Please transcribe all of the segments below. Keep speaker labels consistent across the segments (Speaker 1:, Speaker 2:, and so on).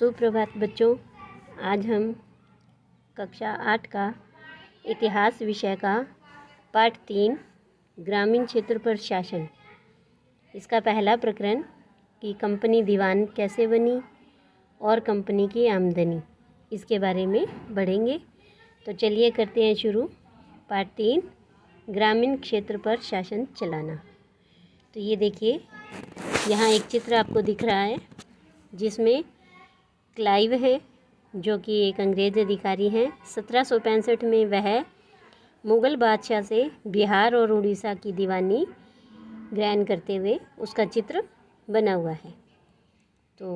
Speaker 1: सुप्रभात बच्चों। आज हम कक्षा 8 का इतिहास विषय का पाठ 3 ग्रामीण क्षेत्र पर शासन, इसका पहला प्रकरण कि कंपनी दीवान कैसे बनी और कंपनी की आमदनी, इसके बारे में पढ़ेंगे। तो चलिए करते हैं शुरू। पाठ 3 ग्रामीण क्षेत्र पर शासन चलाना। तो ये देखिए, यहाँ एक चित्र आपको दिख रहा है जिसमें क्लाइव है जो कि एक अंग्रेज़ अधिकारी हैं। 1765 में वह मुग़ल बादशाह से बिहार और उड़ीसा की दीवानी ग्रहण करते हुए उसका चित्र बना हुआ है। तो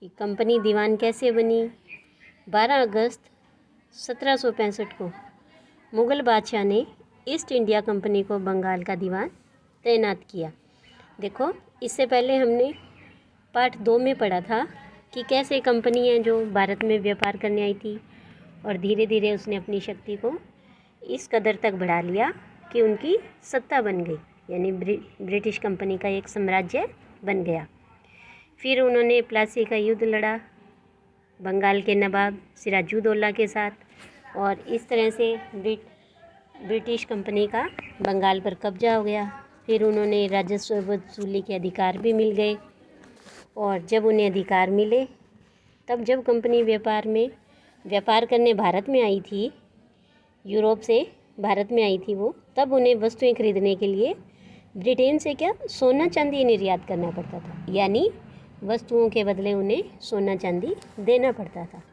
Speaker 1: कि कंपनी दीवान कैसे बनी। 12 अगस्त 1765 को मुग़ल बादशाह ने ईस्ट इंडिया कंपनी को बंगाल का दीवान तैनात किया। देखो, इससे पहले हमने पाठ 2 में पढ़ा था कि कैसे कंपनी है जो भारत में व्यापार करने आई थी और धीरे धीरे उसने अपनी शक्ति को इस कदर तक बढ़ा लिया कि उनकी सत्ता बन गई, यानी ब्रिटिश कंपनी का एक साम्राज्य बन गया। फिर उन्होंने प्लासी का युद्ध लड़ा बंगाल के नवाब सिराजुद्दौला के साथ, और इस तरह से ब्रिटिश कंपनी का बंगाल पर कब्जा हो गया। फिर उन्होंने राजस्व वसूली के अधिकार भी मिल गए, और जब उन्हें अधिकार मिले तब जब कंपनी व्यापार करने भारत में आई थी, यूरोप से भारत में आई थी वो, तब उन्हें वस्तुएं खरीदने के लिए ब्रिटेन से सोना चांदी निर्यात करना पड़ता था, यानी वस्तुओं के बदले उन्हें सोना चांदी देना पड़ता था।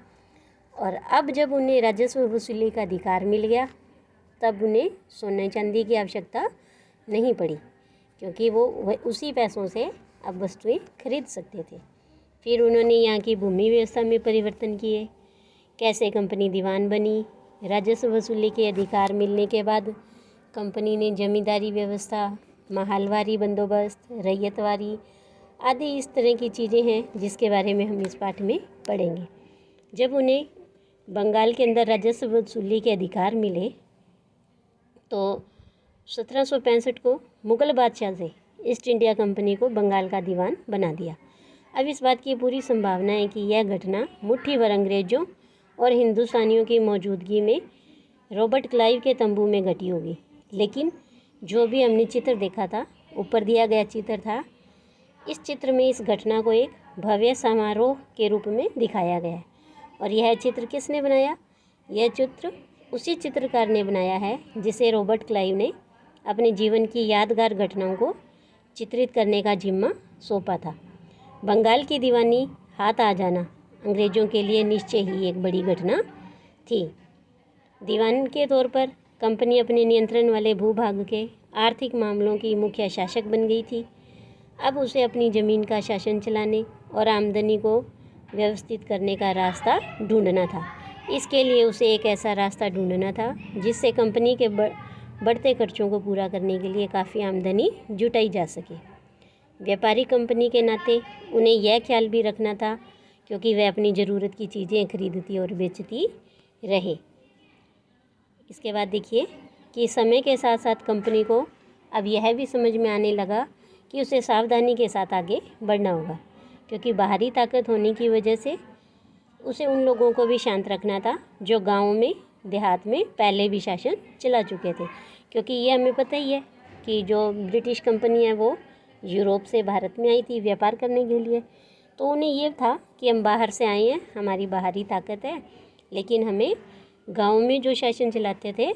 Speaker 1: और अब जब उन्हें राजस्व वसूली का अधिकार मिल गया तब उन्हें सोने चांदी की आवश्यकता नहीं पड़ी, क्योंकि वो उसी पैसों से अब वस्तुएं खरीद सकते थे। फिर उन्होंने यहाँ की भूमि व्यवस्था में परिवर्तन किए। कैसे कंपनी दीवान बनी। राजस्व वसूली के अधिकार मिलने के बाद कंपनी ने जमींदारी व्यवस्था, महालवारी बंदोबस्त, रैयतवारी आदि इस तरह की चीज़ें हैं जिसके बारे में हम इस पाठ में पढ़ेंगे। जब उन्हें बंगाल के अंदर राजस्व वसूली के अधिकार मिले तो 1765 को मुग़ल बादशाह से ईस्ट इंडिया कंपनी को बंगाल का दीवान बना दिया। अब इस बात की पूरी संभावना है कि यह घटना मुट्ठी भर अंग्रेज़ों और हिंदुस्तानियों की मौजूदगी में रॉबर्ट क्लाइव के तंबू में घटी होगी। लेकिन जो भी हमने चित्र देखा था, ऊपर दिया गया चित्र था, इस चित्र में इस घटना को एक भव्य समारोह के रूप में दिखाया गया है। और यह चित्र किसने बनाया? यह चित्र उसी चित्रकार ने बनाया है जिसे रॉबर्ट क्लाइव ने अपने जीवन की यादगार घटनाओं को चित्रित करने का जिम्मा सौंपा था। बंगाल की दीवानी हाथ आ जाना अंग्रेज़ों के लिए निश्चय ही एक बड़ी घटना थी। दीवान के तौर पर कंपनी अपने नियंत्रण वाले भूभाग के आर्थिक मामलों की मुख्य शासक बन गई थी। अब उसे अपनी ज़मीन का शासन चलाने और आमदनी को व्यवस्थित करने का रास्ता ढूंढना था। इसके लिए उसे एक ऐसा रास्ता ढूंढना था जिससे कंपनी के बढ़ते खर्चों को पूरा करने के लिए काफ़ी आमदनी जुटाई जा सके। व्यापारी कंपनी के नाते उन्हें यह ख्याल भी रखना था क्योंकि वह अपनी ज़रूरत की चीज़ें खरीदती और बेचती रहे। इसके बाद देखिए कि समय के साथ साथ कंपनी को अब यह भी समझ में आने लगा कि उसे सावधानी के साथ आगे बढ़ना होगा, क्योंकि बाहरी ताकत होने की वजह से उसे उन लोगों को भी शांत रखना था जो गाँव में देहात में पहले भी शासन चला चुके थे। क्योंकि ये हमें पता ही है कि जो ब्रिटिश कंपनी है वो यूरोप से भारत में आई थी व्यापार करने के लिए, तो उन्हें ये था कि हम बाहर से आए हैं, हमारी बाहरी ताकत है, लेकिन हमें गांव में जो शासन चलाते थे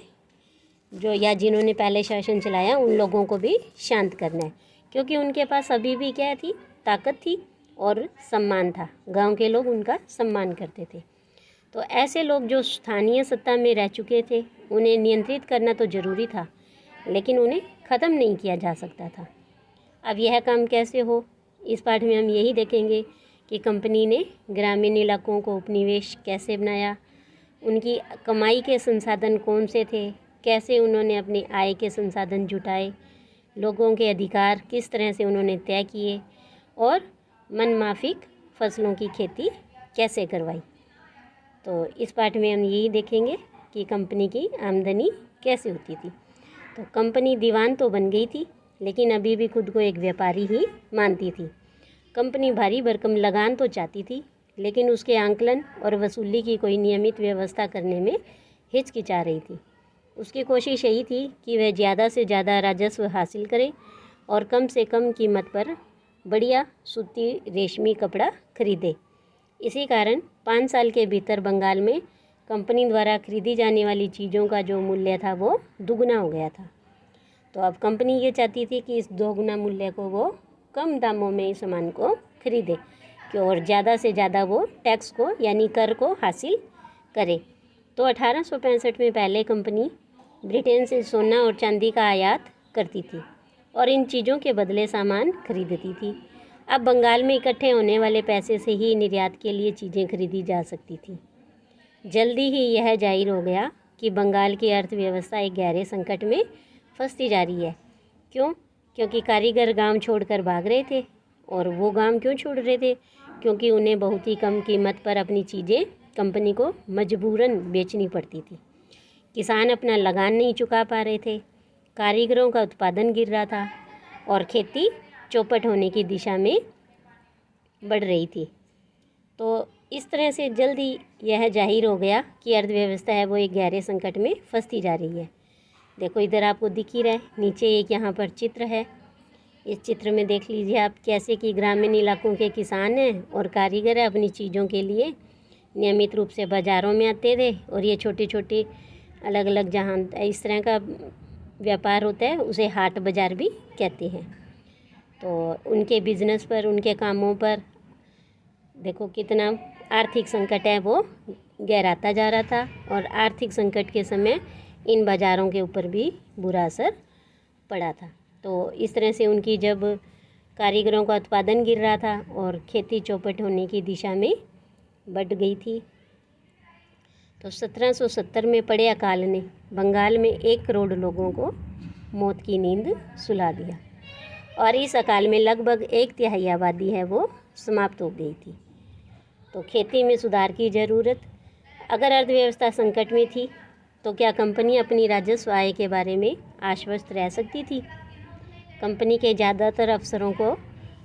Speaker 1: या जिन्होंने पहले शासन चलाया उन लोगों को भी शांत करना है, क्योंकि उनके पास अभी भी क्या थी, ताकत थी और सम्मान था। गाँव के लोग उनका सम्मान करते थे। तो ऐसे लोग जो स्थानीय सत्ता में रह चुके थे उन्हें नियंत्रित करना तो ज़रूरी था, लेकिन उन्हें ख़त्म नहीं किया जा सकता था। अब यह काम कैसे हो, इस पाठ में हम यही देखेंगे कि कंपनी ने ग्रामीण इलाकों को उपनिवेश कैसे बनाया, उनकी कमाई के संसाधन कौन से थे, कैसे उन्होंने अपनी आय के संसाधन जुटाए, लोगों के अधिकार किस तरह से उन्होंने तय किए, और मनमाफिक फसलों की खेती कैसे करवाई। तो इस पाठ में हम यही देखेंगे कि कंपनी की आमदनी कैसे होती थी। तो कंपनी दीवान तो बन गई थी, लेकिन अभी भी खुद को एक व्यापारी ही मानती थी। कंपनी भारी भरकम लगान तो चाहती थी, लेकिन उसके आंकलन और वसूली की कोई नियमित व्यवस्था करने में हिचकिचा रही थी। उसकी कोशिश यही थी कि वह ज़्यादा से ज़्यादा राजस्व हासिल करे और कम से कम कीमत पर बढ़िया सूती रेशमी कपड़ा खरीदे। इसी कारण 5 साल के भीतर बंगाल में कंपनी द्वारा खरीदी जाने वाली चीज़ों का जो मूल्य था वो दुगना हो गया था। तो अब कंपनी ये चाहती थी कि इस दोगुना मूल्य को वो कम दामों में इस सामान को खरीदे कि और ज़्यादा से ज़्यादा वो टैक्स को यानी कर को हासिल करे। तो 1865 में पहले कंपनी ब्रिटेन से सोना और चांदी का आयात करती थी और इन चीज़ों के बदले सामान खरीदती थी। अब बंगाल में इकट्ठे होने वाले पैसे से ही निर्यात के लिए चीज़ें खरीदी जा सकती थी। जल्दी ही यह जाहिर हो गया कि बंगाल की अर्थव्यवस्था एक गहरे संकट में फंसती जा रही है। क्यों? क्योंकि कारीगर गांव छोड़कर भाग रहे थे। और वो गांव क्यों छोड़ रहे थे? क्योंकि उन्हें बहुत ही कम कीमत पर अपनी चीज़ें कंपनी को मजबूरन बेचनी पड़ती थी। किसान अपना लगान नहीं चुका पा रहे थे, कारीगरों का उत्पादन गिर रहा था और खेती चौपट होने की दिशा में बढ़ रही थी। तो इस तरह से जल्दी यह जाहिर हो गया कि अर्थव्यवस्था है वो एक गहरे संकट में फंसती जा रही है। देखो इधर आपको दिख ही रहा है, नीचे एक यहाँ पर चित्र है। इस चित्र में देख लीजिए आप कैसे कि ग्रामीण इलाकों के किसान हैं और कारीगर है अपनी चीज़ों के लिए नियमित रूप से बाज़ारों में आते थे और ये छोटे छोटे अलग अलग जहाँ इस तरह का व्यापार होता है उसे हाट बाज़ार भी कहते हैं। तो उनके बिजनेस पर, उनके कामों पर देखो कितना आर्थिक संकट है वो गहराता जा रहा था और आर्थिक संकट के समय इन बाज़ारों के ऊपर भी बुरा असर पड़ा था। तो इस तरह से उनकी जब कारीगरों का उत्पादन गिर रहा था और खेती चौपट होने की दिशा में बढ़ गई थी, तो 1770 में पड़े अकाल ने बंगाल में 1 करोड़ लोगों को मौत की नींद सुला दिया और इस अकाल में लगभग 1/3 आबादी है वो समाप्त हो गई थी। तो खेती में सुधार की ज़रूरत। अगर अर्थव्यवस्था संकट में थी तो क्या कंपनी अपनी राजस्व आय के बारे में आश्वस्त रह सकती थी? कंपनी के ज़्यादातर अफसरों को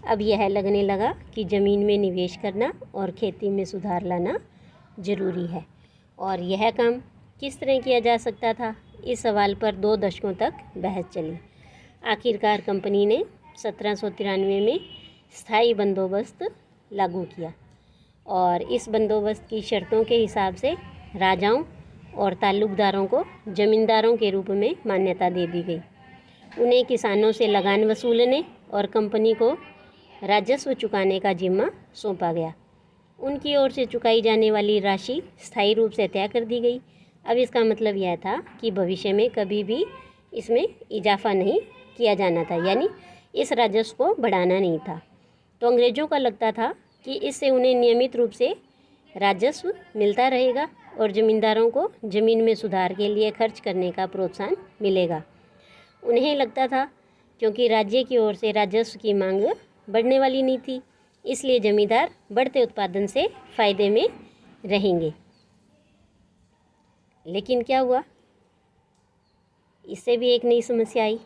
Speaker 1: अब यह लगने लगा कि ज़मीन में निवेश करना और खेती में सुधार लाना ज़रूरी है। और यह काम किस तरह किया जा सकता था? इस सवाल पर 2 दशकों तक बहस चली। आखिरकार कंपनी ने 1793 में स्थायी बंदोबस्त लागू किया और इस बंदोबस्त की शर्तों के हिसाब से राजाओं और ताल्लुकदारों को ज़मींदारों के रूप में मान्यता दे दी गई। उन्हें किसानों से लगान वसूलने और कंपनी को राजस्व चुकाने का जिम्मा सौंपा गया। उनकी ओर से चुकाई जाने वाली राशि स्थायी रूप से तय कर दी गई। अब इसका मतलब यह था कि भविष्य में कभी भी इसमें इजाफा नहीं किया जाना था, यानी इस राजस्व को बढ़ाना नहीं था। तो अंग्रेज़ों का लगता था कि इससे उन्हें नियमित रूप से राजस्व मिलता रहेगा और ज़मींदारों को ज़मीन में सुधार के लिए खर्च करने का प्रोत्साहन मिलेगा। उन्हें लगता था क्योंकि राज्य की ओर से राजस्व की मांग बढ़ने वाली नहीं थी, इसलिए जमींदार बढ़ते उत्पादन से फ़ायदे में रहेंगे। लेकिन क्या हुआ? इससे भी एक नई समस्या आई,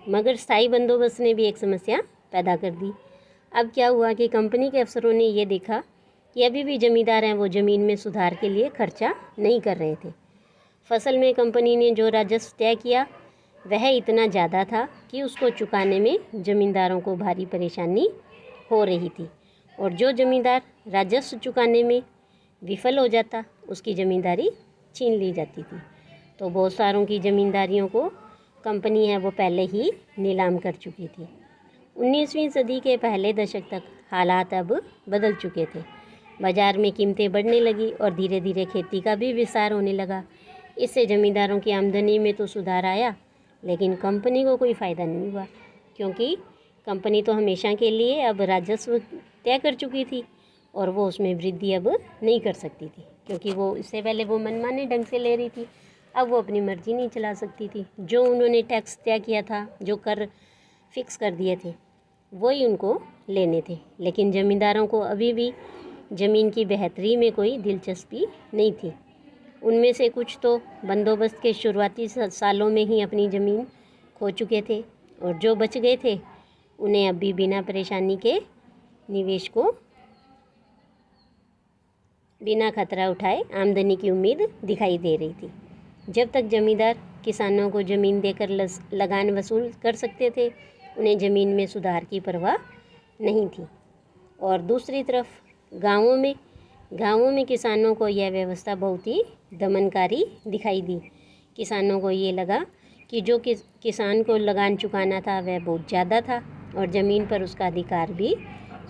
Speaker 1: मगर स्थायी बंदोबस्त ने भी एक समस्या पैदा कर दी। अब क्या हुआ कि कंपनी के अफसरों ने ये देखा कि अभी भी ज़मींदार हैं वो ज़मीन में सुधार के लिए खर्चा नहीं कर रहे थे। फसल में कंपनी ने जो राजस्व तय किया वह इतना ज़्यादा था कि उसको चुकाने में ज़मींदारों को भारी परेशानी हो रही थी और जो ज़मींदार राजस्व चुकाने में विफल हो जाता उसकी ज़मींदारी छीन ली जाती थी। तो बहुत सारों की ज़मींदारियों को कंपनी है वो पहले ही नीलाम कर चुकी थी। 19वीं सदी के पहले दशक तक हालात अब बदल चुके थे। बाज़ार में कीमतें बढ़ने लगी और धीरे धीरे खेती का भी विस्तार होने लगा। इससे ज़मींदारों की आमदनी में तो सुधार आया, लेकिन कंपनी को कोई फ़ायदा नहीं हुआ, क्योंकि कंपनी तो हमेशा के लिए अब राजस्व तय कर चुकी थी और वो उसमें वृद्धि अब नहीं कर सकती थी, क्योंकि वो इससे पहले वो मनमाने ढंग से ले रही थी। अब वो अपनी मर्जी नहीं चला सकती थी। जो उन्होंने टैक्स तय किया था, जो कर फिक्स कर दिए थे, वही उनको लेने थे। लेकिन ज़मींदारों को अभी भी ज़मीन की बेहतरी में कोई दिलचस्पी नहीं थी। उनमें से कुछ तो बंदोबस्त के शुरुआती सालों में ही अपनी ज़मीन खो चुके थे और जो बच गए थे उन्हें अभी बिना परेशानी के निवेश को बिना खतरा उठाए आमदनी की उम्मीद दिखाई दे रही थी। जब तक जमींदार किसानों को ज़मीन देकर लगान वसूल कर सकते थे, उन्हें ज़मीन में सुधार की परवाह नहीं थी। और दूसरी तरफ गांवों में किसानों को यह व्यवस्था बहुत ही दमनकारी दिखाई दी। किसानों को ये लगा कि जो किसान को लगान चुकाना था वह बहुत ज़्यादा था और ज़मीन पर उसका अधिकार भी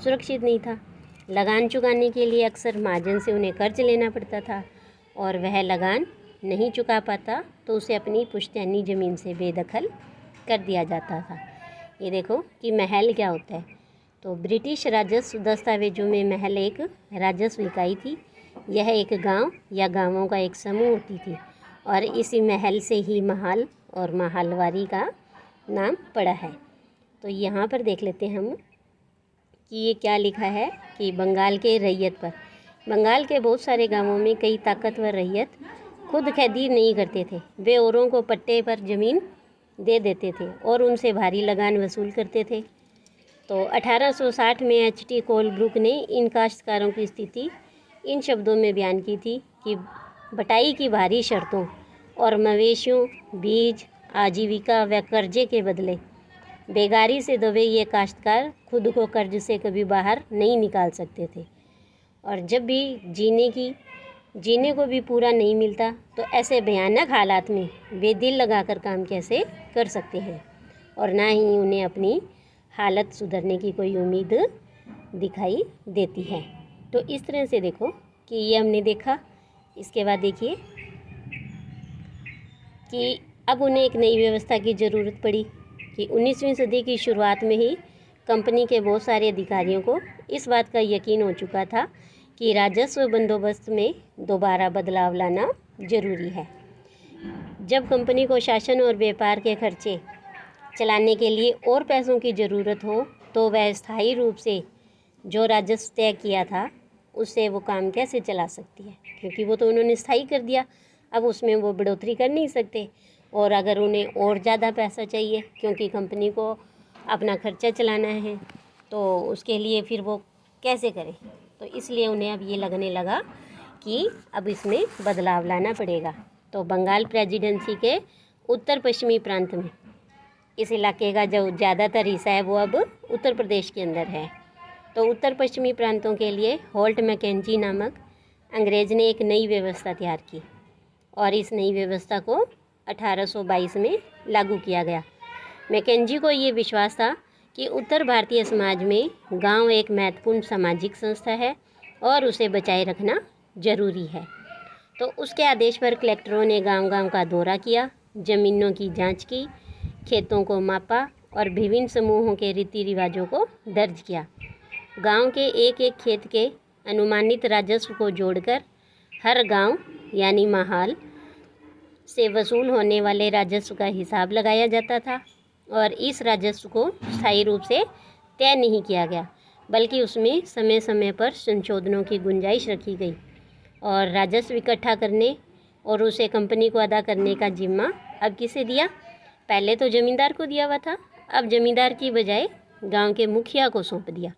Speaker 1: सुरक्षित नहीं था। लगान चुकाने के लिए अक्सर महाजन से उन्हें कर्ज लेना पड़ता था और वह लगान नहीं चुका पाता तो उसे अपनी पुश्तैनी ज़मीन से बेदखल कर दिया जाता था। ये देखो कि महल क्या होता है। तो ब्रिटिश राजस्व दस्तावेजों में महल एक राजस्व इकाई थी। यह एक गांव या गांवों का एक समूह होती थी और इसी महल से ही महाल और महालवारी का नाम पड़ा है। तो यहाँ पर देख लेते हैं हम कि ये क्या लिखा है कि बंगाल के रैयत पर। बंगाल के बहुत सारे गांवों में कई ताकतवर रैयत खुद खेती नहीं करते थे। वे औरों को पट्टे पर ज़मीन दे देते थे और उनसे भारी लगान वसूल करते थे। तो 1860 में H.T. कोलब्रुक ने इन काश्तकारों की स्थिति इन शब्दों में बयान की थी कि बटाई की भारी शर्तों और मवेशियों, बीज, आजीविका व कर्जे के बदले बेगारी से दबे ये काश्तकार खुद को कर्ज से कभी बाहर नहीं निकाल सकते थे और जब भी जीने को भी पूरा नहीं मिलता तो ऐसे भयानक हालात में वे दिल लगाकर काम कैसे कर सकते हैं और ना ही उन्हें अपनी हालत सुधरने की कोई उम्मीद दिखाई देती है। तो इस तरह से देखो कि ये हमने देखा। इसके बाद देखिए कि अब उन्हें एक नई व्यवस्था की ज़रूरत पड़ी कि 19वीं सदी की शुरुआत में ही कंपनी के बहुत सारे अधिकारियों को इस बात का यकीन हो चुका था कि राजस्व बंदोबस्त में दोबारा बदलाव लाना जरूरी है। जब कंपनी को शासन और व्यापार के खर्चे चलाने के लिए और पैसों की ज़रूरत हो तो वह स्थायी रूप से जो राजस्व तय किया था उससे वो काम कैसे चला सकती है, क्योंकि वो तो उन्होंने स्थायी कर दिया। अब उसमें वो बढ़ोतरी कर नहीं सकते और अगर उन्हें और ज़्यादा पैसा चाहिए क्योंकि कंपनी को अपना खर्चा चलाना है तो उसके लिए फिर वो कैसे करें। तो इसलिए उन्हें अब ये लगने लगा कि अब इसमें बदलाव लाना पड़ेगा। तो बंगाल प्रेसिडेंसी के उत्तर पश्चिमी प्रांत में इस इलाके का जो ज़्यादातर हिस्सा है वो अब उत्तर प्रदेश के अंदर है। तो उत्तर पश्चिमी प्रांतों के लिए होल्ट मैकेंजी नामक अंग्रेज़ ने एक नई व्यवस्था तैयार की और इस नई व्यवस्था को 1822 में लागू किया गया। मैकेंजी को ये विश्वास था कि उत्तर भारतीय समाज में गांव एक महत्वपूर्ण सामाजिक संस्था है और उसे बचाए रखना जरूरी है। तो उसके आदेश पर कलेक्टरों ने गांव-गांव का दौरा किया, ज़मीनों की जांच की, खेतों को मापा और विभिन्न समूहों के रीति रिवाजों को दर्ज किया। गांव के एक एक खेत के अनुमानित राजस्व को जोड़कर हर गांव यानी महाल से वसूल होने वाले राजस्व का हिसाब लगाया जाता था और इस राजस्व को स्थायी रूप से तय नहीं किया गया बल्कि उसमें समय समय पर संशोधनों की गुंजाइश रखी गई और राजस्व इकट्ठा करने और उसे कंपनी को अदा करने का जिम्मा अब किसे दिया? पहले तो ज़मींदार को दिया हुआ था, अब ज़मींदार की बजाय गांव के मुखिया को सौंप दिया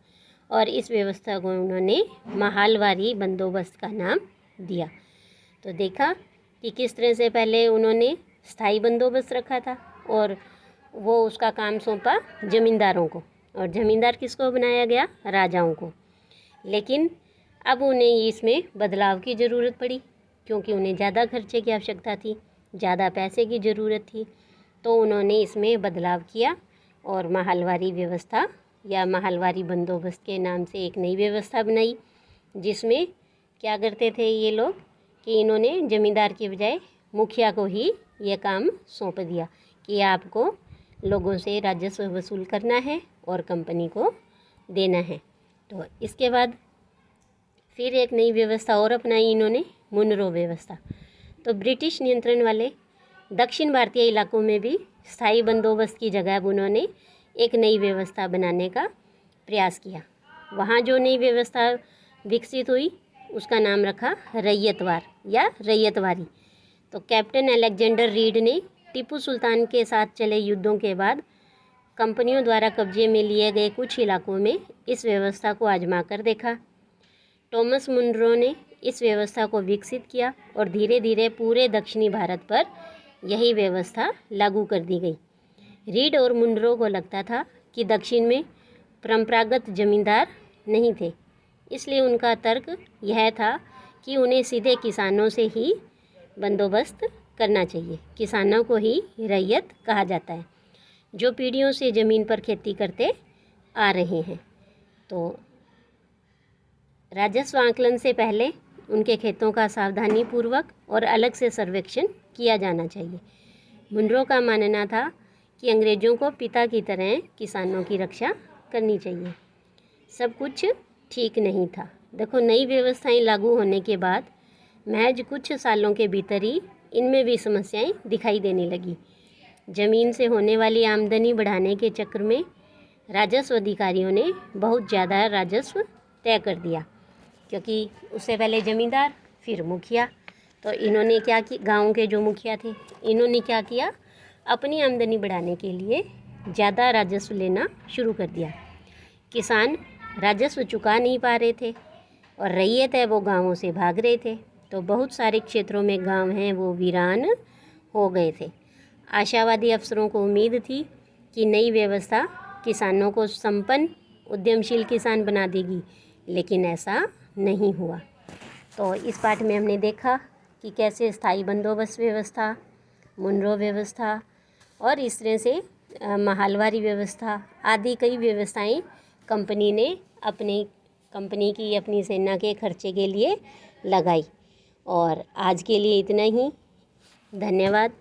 Speaker 1: और इस व्यवस्था को उन्होंने महालवारी बंदोबस्त का नाम दिया। तो देखा कि किस तरह से पहले उन्होंने स्थायी बंदोबस्त रखा था और वो उसका काम सौंपा ज़मींदारों को और ज़मींदार किसको बनाया गया? राजाओं को। लेकिन अब उन्हें इसमें बदलाव की ज़रूरत पड़ी क्योंकि उन्हें ज़्यादा खर्चे की आवश्यकता थी, ज़्यादा पैसे की ज़रूरत थी। तो उन्होंने इसमें बदलाव किया और महालवारी व्यवस्था या महालवारी बंदोबस्त के नाम से एक नई व्यवस्था बनाई जिसमें क्या करते थे ये लोग कि इन्होंने ज़मींदार के बजाय मुखिया को ही ये काम सौंप दिया कि आपको लोगों से राजस्व वसूल करना है और कंपनी को देना है। तो इसके बाद फिर एक नई व्यवस्था और अपनाई इन्होंने, मुनरो व्यवस्था। तो ब्रिटिश नियंत्रण वाले दक्षिण भारतीय इलाकों में भी स्थायी बंदोबस्त की जगह अब उन्होंने एक नई व्यवस्था बनाने का प्रयास किया। वहाँ जो नई व्यवस्था विकसित हुई उसका नाम रखा रैयतवार या रैयतवारी। तो कैप्टन अलेक्जेंडर रीड ने टीपू सुल्तान के साथ चले युद्धों के बाद कंपनियों द्वारा कब्जे में लिए गए कुछ इलाकों में इस व्यवस्था को आजमा कर देखा। टॉमस मुनरो ने इस व्यवस्था को विकसित किया और धीरे धीरे पूरे दक्षिणी भारत पर यही व्यवस्था लागू कर दी गई। रीड और मुनरो को लगता था कि दक्षिण में परंपरागत जमींदार नहीं थे, इसलिए उनका तर्क यह था कि उन्हें सीधे किसानों से ही बंदोबस्त करना चाहिए। किसानों को ही रैयत कहा जाता है, जो पीढ़ियों से ज़मीन पर खेती करते आ रहे हैं। तो राजस्व आकलन से पहले उनके खेतों का सावधानीपूर्वक और अलग से सर्वेक्षण किया जाना चाहिए। मुनरो का मानना था कि अंग्रेज़ों को पिता की तरह किसानों की रक्षा करनी चाहिए। सब कुछ ठीक नहीं था। देखो, नई व्यवस्थाएं लागू होने के बाद महज कुछ सालों के भीतर ही इनमें भी समस्याएं दिखाई देने लगी। ज़मीन से होने वाली आमदनी बढ़ाने के चक्कर में राजस्व अधिकारियों ने बहुत ज़्यादा राजस्व तय कर दिया, क्योंकि उससे पहले ज़मींदार, फिर मुखिया। तो इन्होंने क्या कि गाँव के जो मुखिया थे, इन्होंने क्या किया, अपनी आमदनी बढ़ाने के लिए ज़्यादा राजस्व लेना शुरू कर दिया। किसान राजस्व चुका नहीं पा रहे थे और रैयत है वो गाँवों से भाग रहे थे। तो बहुत सारे क्षेत्रों में गांव हैं वो वीरान हो गए थे। आशावादी अफसरों को उम्मीद थी कि नई व्यवस्था किसानों को संपन्न उद्यमशील किसान बना देगी, लेकिन ऐसा नहीं हुआ। तो इस पाठ में हमने देखा कि कैसे स्थायी बंदोबस्त व्यवस्था, मुनरो व्यवस्था और इस तरह से महालवारी व्यवस्था आदि कई व्यवस्थाएं कंपनी ने कंपनी की अपनी सेना के खर्चे के लिए लगाई। और आज के लिए इतना ही। धन्यवाद।